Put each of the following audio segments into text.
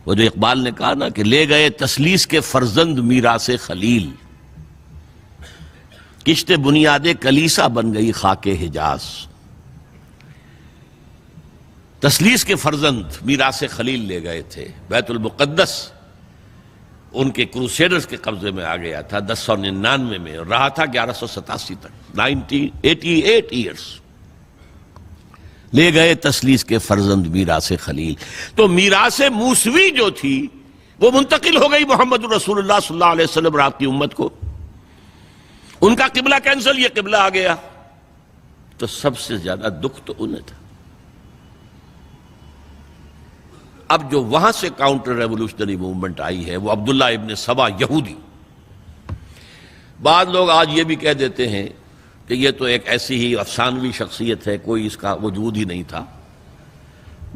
وہ جو اقبال نے کہا نا کہ لے گئے تسلیس کے فرزند میراث خلیل، کشت بنیاد کلیسا بن گئی خاک حجاز۔ تسلیس کے فرزند میراث خلیل لے گئے تھے، بیت المقدس ان کے کروسیڈرز کے قبضے میں آ گیا تھا 1099 میں، اور رہا تھا 1187 تک، 88 ایئرز۔ لے گئے تسلیس کے فرزند میراث خلیل، تو میراث موسوی جو تھی وہ منتقل ہو گئی محمد رسول اللہ صلی اللہ علیہ وسلم اور آپ کی امت کو۔ ان کا قبلہ کینسل، یہ قبلہ آ گیا، تو سب سے زیادہ دکھ تو انہیں تھا۔ اب جو وہاں سے کاؤنٹر ریولوشنری موومنٹ آئی ہے وہ عبداللہ ابن سبا یہودی۔ بعض لوگ آج یہ بھی کہہ دیتے ہیں کہ یہ تو ایک ایسی ہی افسانوی شخصیت ہے، کوئی اس کا وجود ہی نہیں تھا،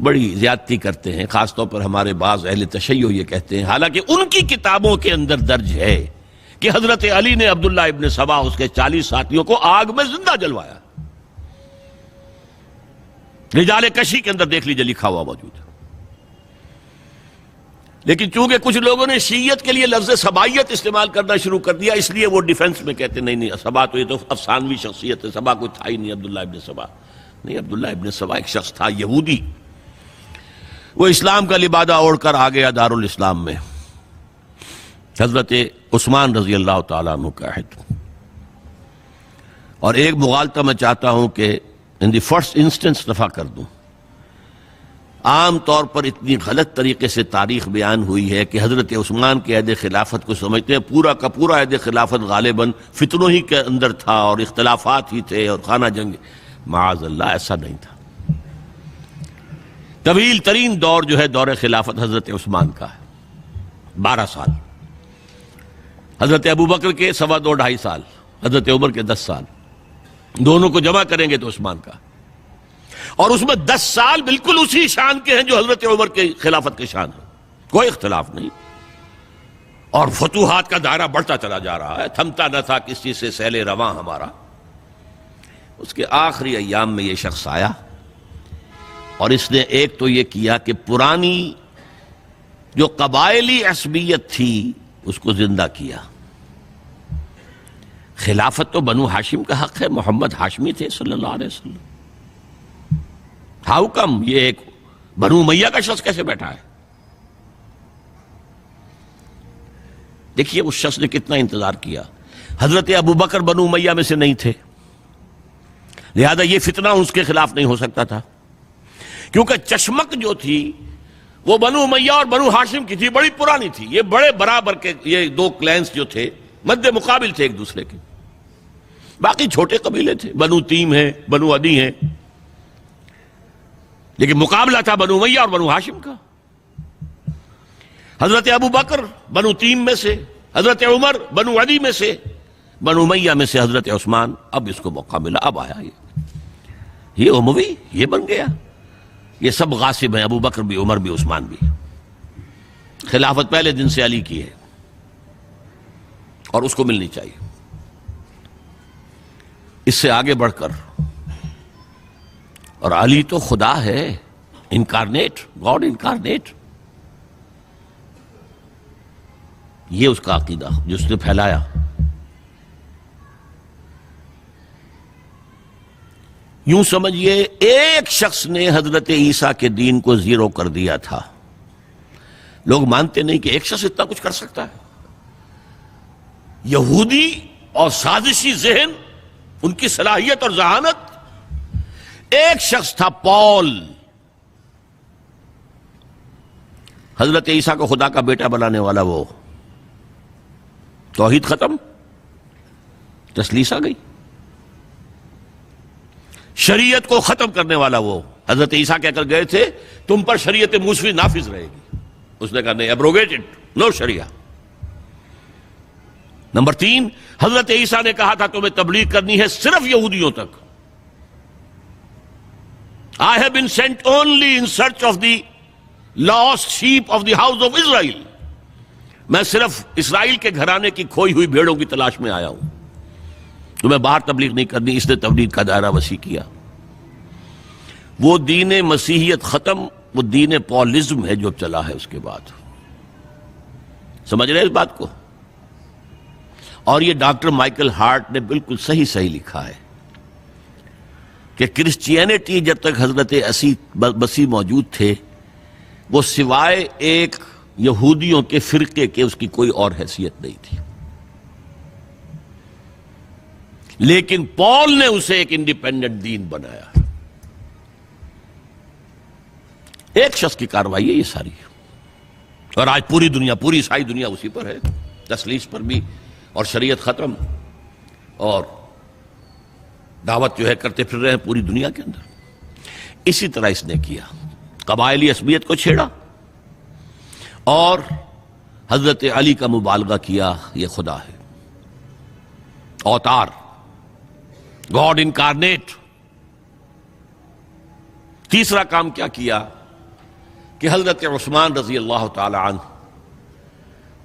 بڑی زیادتی کرتے ہیں، خاص طور پر ہمارے بعض اہل تشیع یہ کہتے ہیں، حالانکہ ان کی کتابوں کے اندر درج ہے کہ حضرت علی نے عبداللہ ابن سبا اس کے 40 ساتھیوں کو آگ میں زندہ جلوایا۔ رجال کشی کے اندر دیکھ لیجیے لکھا ہوا موجود ہے۔ لیکن چونکہ کچھ لوگوں نے شیعت کے لیے لفظ سبائیت استعمال کرنا شروع کر دیا، اس لیے وہ ڈیفنس میں کہتے نہیں سبا تو یہ تو افسانوی شخصیت ہے، سبا کوئی تھا ہی نہیں عبداللہ ابن سبا۔ نہیں، عبداللہ ابن سبا ایک شخص تھا یہودی، وہ اسلام کا لبادہ اوڑھ کر آ گیا دارالاسلام میں، حضرت عثمان رضی اللہ تعالیٰ عنہ کا عہد۔ اور ایک مغالطہ میں چاہتا ہوں کہ ان دی فرسٹ انسٹنس دفع کر دوں۔ عام طور پر اتنی غلط طریقے سے تاریخ بیان ہوئی ہے کہ حضرت عثمان کے عہد خلافت کو سمجھتے ہیں پورا کا پورا عہد خلافت غالباً فتنوں ہی کے اندر تھا اور اختلافات ہی تھے اور خانہ جنگ۔ معاذ اللہ، ایسا نہیں تھا۔ طویل ترین دور جو ہے دور خلافت حضرت عثمان کا ہے، 12 سال۔ حضرت ابوبکر کے 2.5 سال، حضرت عمر کے 10 سال، دونوں کو جمع کریں گے تو عثمان کا، اور اس میں 10 سال بالکل اسی شان کے ہیں جو حضرت عمر کے خلافت کے شان ہے، کوئی اختلاف نہیں۔ اور فتوحات کا دائرہ بڑھتا چلا جا رہا ہے، تھمتا نہ تھا کسی سے سیل رواں ہمارا۔ اس کے آخری ایام میں یہ شخص آیا اور اس نے ایک تو یہ کیا کہ پرانی جو قبائلی عصبیت تھی اس کو زندہ کیا۔ خلافت تو بنو ہاشم کا حق ہے، محمد ہاشمی تھے صلی اللہ علیہ وسلم۔ ہاؤ کم یہ ایک بنو امیہ کا شخص کیسے بیٹھا ہے؟ دیکھیے اس شخص نے کتنا انتظار کیا۔ حضرت ابوبکر بنو امیہ میں سے نہیں تھے، لہذا یہ فتنہ اس کے خلاف نہیں ہو سکتا تھا، کیونکہ چشمک جو تھی وہ بنو امیہ اور بنو ہاشم کی تھی، بڑی پرانی تھی۔ یہ بڑے برابر کے یہ دو کلینز جو تھے مد مقابل تھے ایک دوسرے کے، باقی چھوٹے قبیلے تھے، بنو تیم ہیں، بنو عدی ہیں، لیکن مقابلہ تھا بنو امیہ اور بنو ہاشم کا۔ حضرت ابوبکر بنو تیم میں سے، حضرت عمر بنو عدی میں سے، بنو امیہ میں سے حضرت عثمان۔ اب اس کو موقع ملا، اب آیا یہ اموی، یہ بن گیا۔ یہ سب غاصب ہیں، ابوبکر بھی، عمر بھی، عثمان بھی۔ خلافت پہلے دن سے علی کی ہے اور اس کو ملنی چاہیے۔ اس سے آگے بڑھ کر، اور علی تو خدا ہے، انکارنیٹ، گاڈ انکارنیٹ، یہ اس کا عقیدہ جو اس نے پھیلایا۔ یوں سمجھئے ایک شخص نے حضرت عیسیٰ کے دین کو زیرو کر دیا تھا۔ لوگ مانتے نہیں کہ ایک شخص اتنا کچھ کر سکتا ہے۔ یہودی اور سازشی ذہن، ان کی صلاحیت اور ذہانت۔ ایک شخص تھا پال، حضرت عیسیٰ کو خدا کا بیٹا بنانے والا، وہ توحید ختم، تسلیس آ گئی۔ شریعت کو ختم کرنے والا وہ حضرت عیسیٰ کہہ کر گئے تھے تم پر شریعت موسوی نافذ رہے گی، اس نے کہا نہیں، ایبروگیٹڈ، نو شریعہ۔ نمبر 3، حضرت عیسیٰ نے کہا تھا تمہیں تبلیغ کرنی ہے صرف یہودیوں تک۔ I have been sent only in search of the lost sheep of the house of Israel۔ میں صرف اسرائیل کے گھرانے کی کھوئی ہوئی بھیڑوں کی تلاش میں آیا ہوں، تمہیں باہر تبلیغ نہیں کرنی۔ اس نے تبلیغ کا دائرہ وسیع کیا۔ وہ دین مسیحیت ختم، وہ دین پالزم ہے جو چلا ہے اس کے بعد. سمجھ رہے ہیں اس بات کو؟ اور یہ ڈاکٹر مائیکل ہارٹ نے بالکل صحیح لکھا ہے کہ کرسچینٹی جب تک حضرت مسیح موجود تھے وہ سوائے ایک یہودیوں کے فرقے کے اس کی کوئی اور حیثیت نہیں تھی. لیکن پال نے اسے ایک انڈیپینڈنٹ دین بنایا. ایک شخص کی کارروائی ہے یہ ساری، اور آج پوری دنیا، پوری عیسائی دنیا اسی پر ہے، تسلیس پر بھی، اور شریعت ختم، اور دعوت جو ہے کرتے پھر رہے ہیں پوری دنیا کے اندر. اسی طرح اس نے کیا، قبائلی عصبیت کو چھیڑا اور حضرت علی کا مبالغہ کیا یہ خدا ہے، اوتار، گاڈ انکارنیٹ. تیسرا کام کیا کیا کہ حضرت عثمان رضی اللہ تعالی عنہ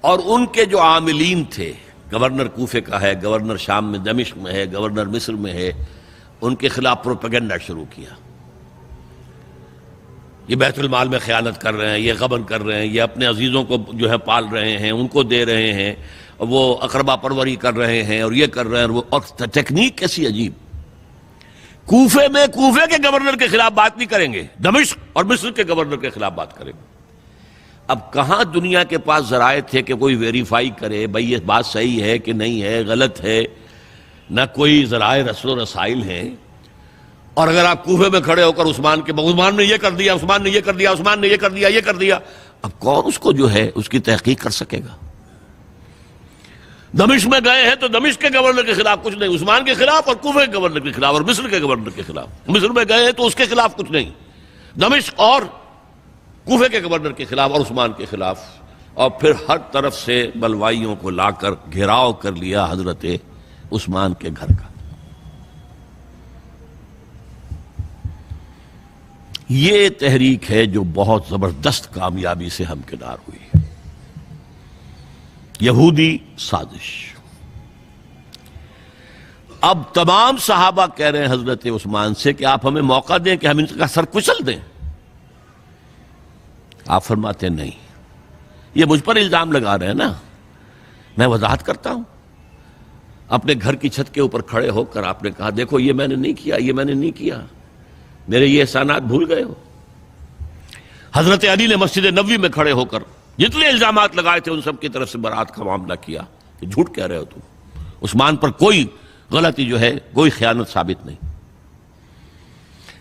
اور ان کے جو عاملین تھے، گورنر کوفے کا ہے، گورنر شام میں دمشق میں ہے، گورنر مصر میں ہے، ان کے خلاف پروپیگنڈا شروع کیا. یہ بیت المال میں خیانت کر رہے ہیں، یہ غبن کر رہے ہیں، یہ اپنے عزیزوں کو جو ہے پال رہے ہیں، ان کو دے رہے ہیں، وہ اقربا پروری کر رہے ہیں، اور یہ کر رہے ہیں، اور ٹیکنیک کیسی عجیب. کوفے میں کوفے کے گورنر کے خلاف بات نہیں کریں گے، دمشق اور مصر کے گورنر کے خلاف بات کریں گے. اب کہاں دنیا کے پاس ذرائع تھے کہ کوئی ویریفائی کرے بھئی یہ بات صحیح ہے کہ نہیں ہے، غلط ہے؟ نہ کوئی ذرائع رسل و رسائل ہیں. اور اگر آپ کوفے میں کھڑے ہو کر عثمان نے یہ کر دیا، عثمان نے یہ کر دیا، عثمان نے یہ کر دیا، یہ کر دیا، اب کون اس کو جو ہے اس کی تحقیق کر سکے گا؟ دمشق میں گئے ہیں تو دمشق کے گورنر کے خلاف کچھ نہیں، عثمان کے خلاف، اور کوفے کے گورنر کے خلاف، اور مصر کے گورنر کے خلاف. مصر میں گئے ہیں تو اس کے خلاف کچھ نہیں، دمشق اور کوفے کے گورنر کے خلاف اور عثمان کے خلاف. اور پھر ہر طرف سے بلوائیوں کو لا کر گھیراؤ کر لیا حضرت عثمان کے گھر کا. یہ تحریک ہے جو بہت زبردست کامیابی سے ہمکنار ہوئی. یہودی سازش. اب تمام صحابہ کہہ رہے ہیں حضرت عثمان سے کہ آپ ہمیں موقع دیں کہ ہم ان کا سر کچل دیں. آپ فرماتے نہیں، یہ مجھ پر الزام لگا رہے ہیں نا، میں وضاحت کرتا ہوں. اپنے گھر کی چھت کے اوپر کھڑے ہو کر آپ نے کہا دیکھو یہ میں نے نہیں کیا، یہ میں نے نہیں کیا، میرے یہ احسانات بھول گئے ہو. حضرت علی نے مسجد نبوی میں کھڑے ہو کر جتنے الزامات لگائے تھے ان سب کی طرف سے برات کا معاملہ کیا کہ جھوٹ کہہ رہے ہو تم، عثمان پر کوئی غلطی جو ہے، کوئی خیانت ثابت نہیں.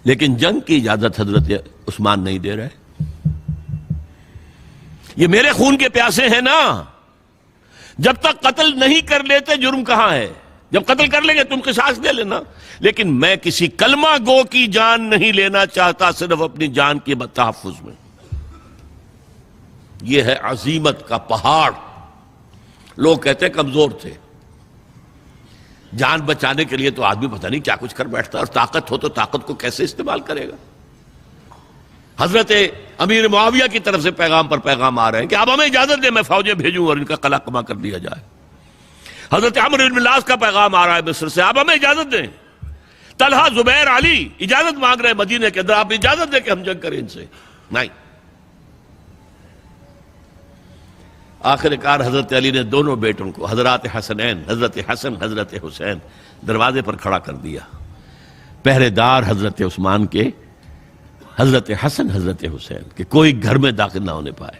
لیکن جنگ کی اجازت حضرت عثمان نہیں دے رہے. یہ میرے خون کے پیاسے ہیں نا، جب تک قتل نہیں کر لیتے جرم کہاں ہے؟ جب قتل کر لیں گے تم قصاص دے لینا. لیکن میں کسی کلمہ گو کی جان نہیں لینا چاہتا، صرف اپنی جان کے تحفظ میں. یہ ہے عزیمت کا پہاڑ. لوگ کہتے ہیں کمزور تھے. جان بچانے کے لیے تو آدمی پتہ نہیں کیا کچھ کر بیٹھتا، اور طاقت ہو تو طاقت کو کیسے استعمال کرے گا. حضرت امیر معاویہ کی طرف سے پیغام پر پیغام آ رہے ہیں کہ اب ہمیں اجازت دیں میں فوجیں بھیجوں اور ان کا قلع کما کر دیا جائے. حضرت عمرو بن العاص کا پیغام آ رہا ہے مصر سے، اب ہمیں اجازت دیں. طلحہ، زبیر، علی اجازت مانگ رہے ہیں مدینے کے اندر، آپ اجازت دیں کہ ہم جنگ کریں ان سے. نہیں. آخر کار حضرت علی نے دونوں بیٹوں کو، حضرات حسنین، حضرت حسن، حضرت حسین، دروازے پر کھڑا کر دیا. پہرے دار حضرت عثمان کے، حضرت حسن، حضرت حسین، کہ کوئی گھر میں داخل نہ ہونے پائے.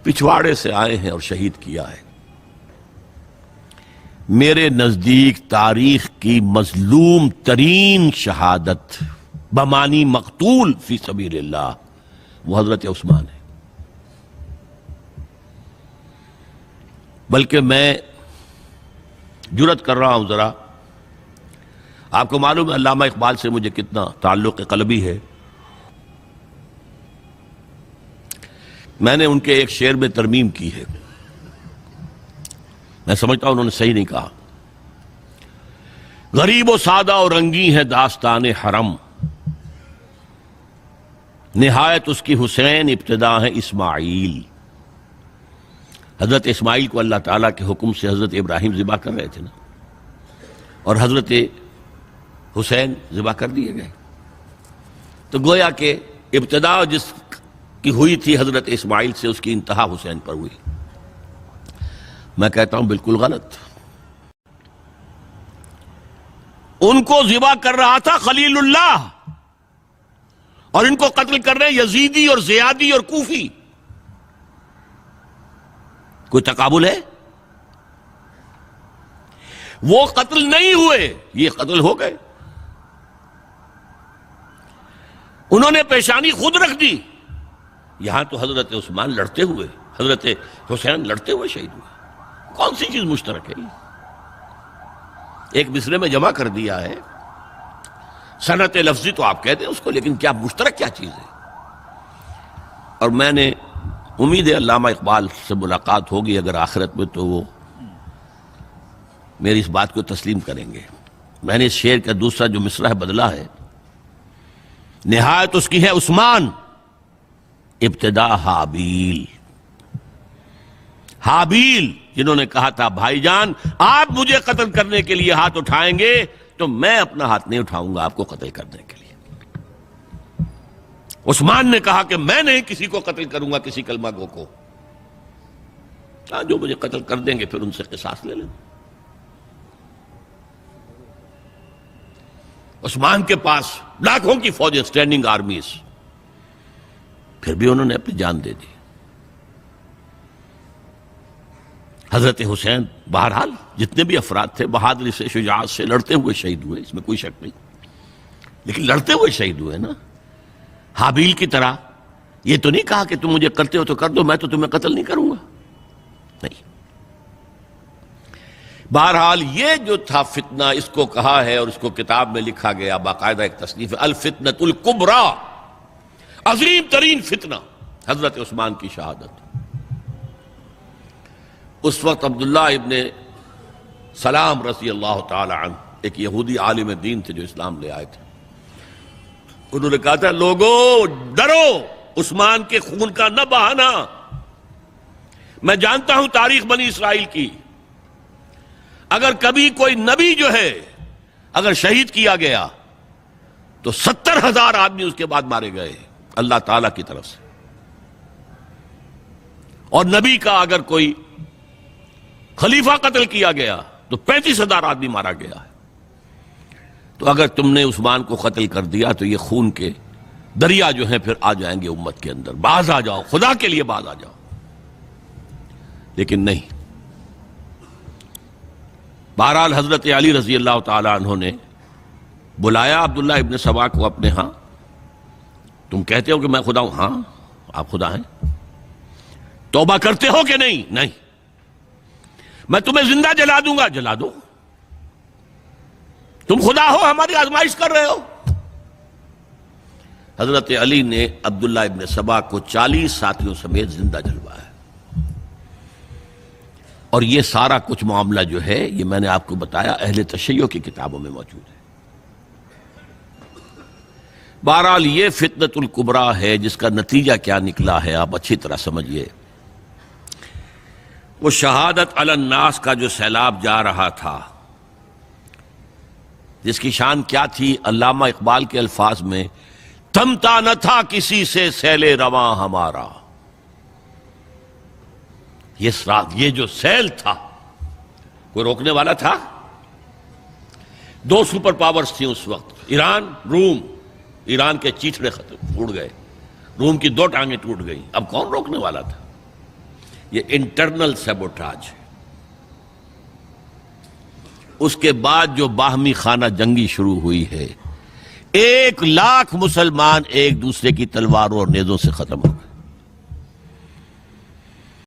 پچھواڑے سے آئے ہیں اور شہید کیا ہے. میرے نزدیک تاریخ کی مظلوم ترین شہادت بمانی مقتول فی سبیل اللہ وہ حضرت عثمان ہے. بلکہ میں جرات کر رہا ہوں ذرا، آپ کو معلوم ہے علامہ اقبال سے مجھے کتنا تعلق قلبی ہے. میں نے ان کے ایک شعر میں ترمیم کی ہے، میں سمجھتا ہوں انہوں نے صحیح نہیں کہا. غریب و سادہ اور رنگی ہے داستان حرم، نہایت اس کی حسین ابتدا ہے اسماعیل. حضرت اسماعیل کو اللہ تعالیٰ کے حکم سے حضرت ابراہیم ذبح کر رہے تھے نا، اور حضرت حسین ذبح کر دیے گئے. تو گویا کہ ابتدا جس کی ہوئی تھی حضرت اسماعیل سے، اس کی انتہا حسین پر ہوئی۔ میں کہتا ہوں بالکل غلط۔ ان کو ذبح کر رہا تھا خلیل اللہ، اور ان کو قتل کر رہے ہیں یزیدی اور زیادی اور کوفی۔ کوئی تقابل ہے؟ وہ قتل نہیں ہوئے، یہ قتل ہو گئے۔ انہوں نے پیشانی خود رکھ دی۔ یہاں تو حضرت عثمان لڑتے ہوئے، حضرت حسین لڑتے ہوئے شہید ہوئے۔ کون سی چیز مشترک ہے؟ ایک مصرے میں جمع کر دیا ہے، صنعت لفظی تو آپ کہتے ہیں اس کو، لیکن کیا مشترک کیا چیز ہے؟ اور میں نے امید ہے علامہ اقبال سے ملاقات ہوگی اگر آخرت میں، تو وہ میری اس بات کو تسلیم کریں گے۔ میں نے اس شعر کا دوسرا جو مصرع ہے بدلا ہے، نہایت اس کی ہے عثمان، ابتدا حابیل۔ حابیل جنہوں نے کہا تھا بھائی جان آپ مجھے قتل کرنے کے لیے ہاتھ اٹھائیں گے تو میں اپنا ہاتھ نہیں اٹھاؤں گا آپ کو قتل کرنے کے لیے۔ عثمان نے کہا کہ میں نہیں کسی کو قتل کروں گا، کسی کلمہ گو کو۔ جو مجھے قتل کر دیں گے پھر ان سے قصاص لے لیں۔ عثمان کے پاس لاکھوں کی فوجیں، سٹینڈنگ آرمیز، پھر بھی انہوں نے اپنی جان دے دی۔ حضرت حسین بہرحال جتنے بھی افراد تھے بہادری سے، شجاعت سے لڑتے ہوئے شہید ہوئے، اس میں کوئی شک نہیں، لیکن لڑتے ہوئے شہید ہوئے نا۔ حابیل کی طرح یہ تو نہیں کہا کہ تم مجھے کرتے ہو تو کر دو، میں تو تمہیں قتل نہیں کروں گا، نہیں۔ بہرحال یہ جو تھا فتنہ، اس کو کہا ہے اور اس کو کتاب میں لکھا گیا، باقاعدہ ایک تصنیف ہے، الفتنۃ الکبریٰ، عظیم ترین فتنہ، حضرت عثمان کی شہادت۔ اس وقت عبداللہ ابن سلام رضی اللہ تعالی عنہ، ایک یہودی عالم دین تھے جو اسلام لے آئے تھے، انہوں نے کہا تھا لوگو ڈرو، عثمان کے خون کا نہ بہانا۔ میں جانتا ہوں تاریخ بنی اسرائیل کی، اگر کبھی کوئی نبی جو ہے اگر شہید کیا گیا تو 70,000 آدمی اس کے بعد مارے گئے اللہ تعالی کی طرف سے، اور نبی کا اگر کوئی خلیفہ قتل کیا گیا تو 35,000 آدمی مارا گیا ہے۔ تو اگر تم نے عثمان کو قتل کر دیا تو یہ خون کے دریا جو ہیں پھر آ جائیں گے امت کے اندر، باز آ جاؤ، خدا کے لیے باز آ جاؤ۔ لیکن نہیں، بہرحال حضرت علی رضی اللہ تعالی عنہ نے بلایا عبداللہ ابن سبا کو اپنے ہاں۔ تم کہتے ہو کہ میں خدا ہوں؟ ہاں آپ خدا ہیں۔ توبہ کرتے ہو کہ نہیں؟ نہیں۔ میں تمہیں زندہ جلا دوں گا، جلا دو۔ تم خدا ہو، ہماری آزمائش کر رہے ہو۔ حضرت علی نے عبداللہ ابن سبا کو 40 ساتھیوں سمیت زندہ جلوایا، اور یہ سارا کچھ معاملہ جو ہے یہ میں نے آپ کو بتایا اہل تشیع کی کتابوں میں موجود ہے۔ بہرحال یہ فتنۃ الکبریٰ ہے، جس کا نتیجہ کیا نکلا ہے آپ اچھی طرح سمجھیے۔ وہ شہادت علی الناس کا جو سیلاب جا رہا تھا، جس کی شان کیا تھی، علامہ اقبال کے الفاظ میں، تھمتا نہ تھا کسی سے سیل رواں ہمارا۔ یہ جو سیل تھا کوئی روکنے والا تھا؟ 2 سپر پاورز تھیں اس وقت، ایران، روم۔ ایران کے چیتڑے ٹوٹ گئے، روم کی 2 ٹانگیں ٹوٹ گئیں، اب کون روکنے والا تھا؟ یہ انٹرنل سیبوٹاج۔ اس کے بعد جو باہمی خانہ جنگی شروع ہوئی ہے، 1 لاکھ مسلمان ایک دوسرے کی تلواروں اور نیزوں سے ختم ہو گئے۔